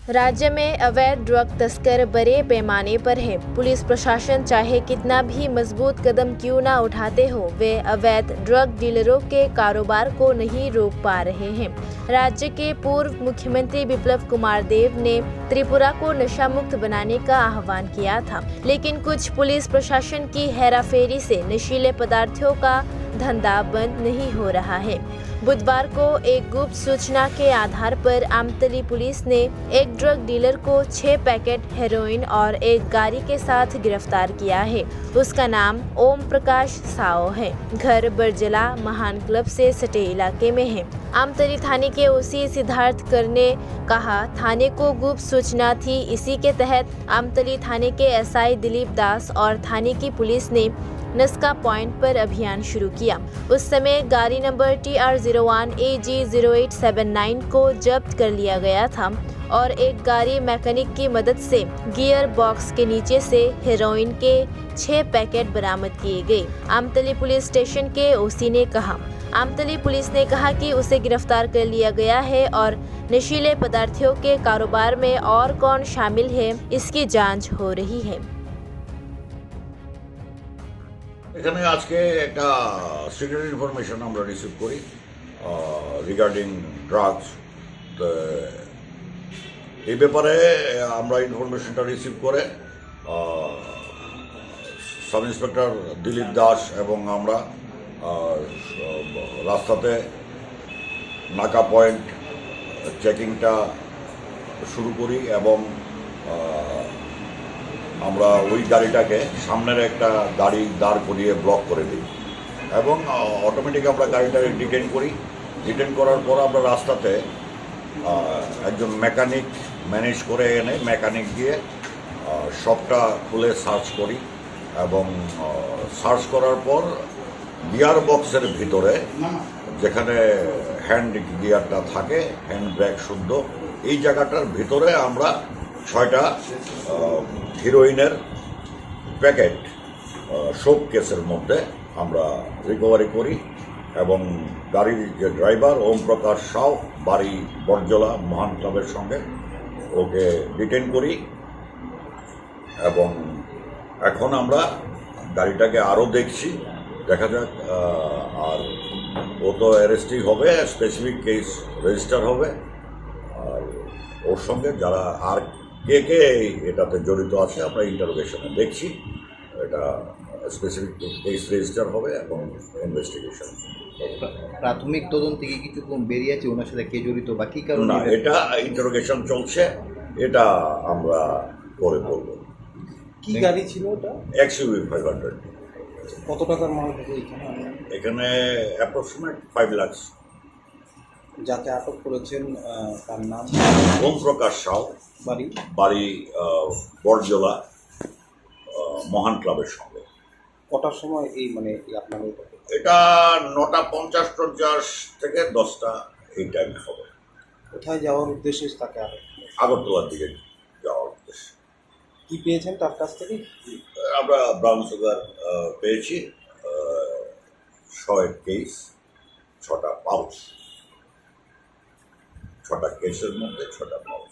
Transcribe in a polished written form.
राज्य में अवैध ड्रग तस्कर बड़े पैमाने पर है। पुलिस प्रशासन चाहे कितना भी मजबूत कदम क्यों ना उठाते हो, वे अवैध ड्रग डीलरों के कारोबार को नहीं रोक पा रहे हैं। राज्य के पूर्व मुख्यमंत्री बिप्लब कुमार देव ने त्रिपुरा को नशा मुक्त बनाने का आह्वान किया था, लेकिन कुछ पुलिस प्रशासन की हेराफेरी से नशीले पदार्थों का धंधा बंद नहीं हो रहा है। बुधवार को एक गुप्त सूचना के आधार पर आमतली पुलिस ने एक ड्रग डीलर को 6 पैकेट हेरोइन और एक गाड़ी के साथ गिरफ्तार किया है। उसका नाम ओम प्रकाश साओ है। घर बरजला महान क्लब से सटे इलाके में है। आमतली थाने के ओसी सिद्धार्थ कर ने कहा, थाने को गुप्त सूचना थी। इसी के तहत आमतली थाने के एसआई दिलीप दास और थाने की पुलिस ने नस्का पॉइंट पर अभियान शुरू किया। उस समय गाड़ी नंबर TR01 AG0879 को जब्त कर लिया गया था और एक गाड़ी मैकेनिक की मदद से गियर बॉक्स के नीचे से हेरोइन के 6 पैकेट बरामद किए गए। आमतली पुलिस स्टेशन के ओसी ने कहा, आमतली पुलिस ने कहा कि उसे गिरफ्तार कर लिया गया है और नशीले पदार्थों के कारोबार में और कौन शामिल है, इसकी जांच हो रही है। এখানে আজকে একটা সিক্রেট ইনফরমেশন আমরা রিসিভ করি রিগার্ডিং ড্রাগস। তো এই ব্যাপারে আমরা ইনফরমেশনটা রিসিভ করে সাব ইন্সপেক্টর দিলীপ দাস এবং আমরা রাস্তাতে নাকা পয়েন্ট চেকিংটা শুরু করি এবং আমরা ওই গাড়িটাকে সামনের একটা গাড়ি দাঁড় করিয়ে ব্লক করে দিই এবং অটোমেটিক আমরা গাড়িটাকে ডিটেন করি। ডিটেন করার পর আমরা রাস্তাতে একজন মেকানিক ম্যানেজ করে এনে মেকানিক দিয়ে সবটা খুলে সার্চ করি এবং সার্চ করার পর গিয়ার বক্সের ভিতরে যেখানে হ্যান্ড গিয়ারটা থাকে, হ্যান্ড ব্রেক শুদ্ধ, এই জায়গাটার ভিতরে আমরা 6টা হিরোইনের প্যাকেট শোক কেসের মধ্যে আমরা রিকভারি করি এবং গাড়ির যে ড্রাইভার ওম প্রকাশ সাউ, বাড়ি বরজলা মহান ক্লাবের সঙ্গে, ওকে ডিটেন করি এবং এখন আমরা গাড়িটাকে আরও দেখছি, দেখা যাক। আর ও তো অ্যারেস্টই হবে, স্পেসিফিক কেস রেজিস্টার হবে। আর ওর সঙ্গে যারা আর কে কে এটাতে জড়িত আছে আমরা ইন্টারোগেশনে দেখছি। এটা স্পেসিফিক কেস রেজিস্টার হবে এবং ইনভেস্টিগেশন। প্রাথমিক তদন্ত থেকে কিছু বেরিয়ে আছে ওনার সাথে কে জড়িত বা কী কারণে? না, এটা ইন্টারোগেশন চলছে, এটা আমরা পরে বলবো। কি গাড়ি ছিল ওটা? XUV 500। কত টাকার মাল এখানে অ্যাপ্রক্সিমেট 5 লাখ। যাকে আটক করেছেন তার নাম? ওম প্রকাশ সাউ, বাড়ি বরজলা মহান ক্লাবের সঙ্গে। কটার সময় এই আপনার এটা 9:50 থেকে 10টা এই টাইম হবে। কোথায় যাওয়ার উদ্দেশ্যে তাকে আটক? আগরতলার দিকে যাওয়ার উদ্দেশ্যে। কি পেয়েছেন তার কাছ থেকে? আমরা ব্রাউন সুগার পেয়েছি 6 কেস, 6টা পাউচ, 6টা কেসের মধ্যে 6টা পাউচ।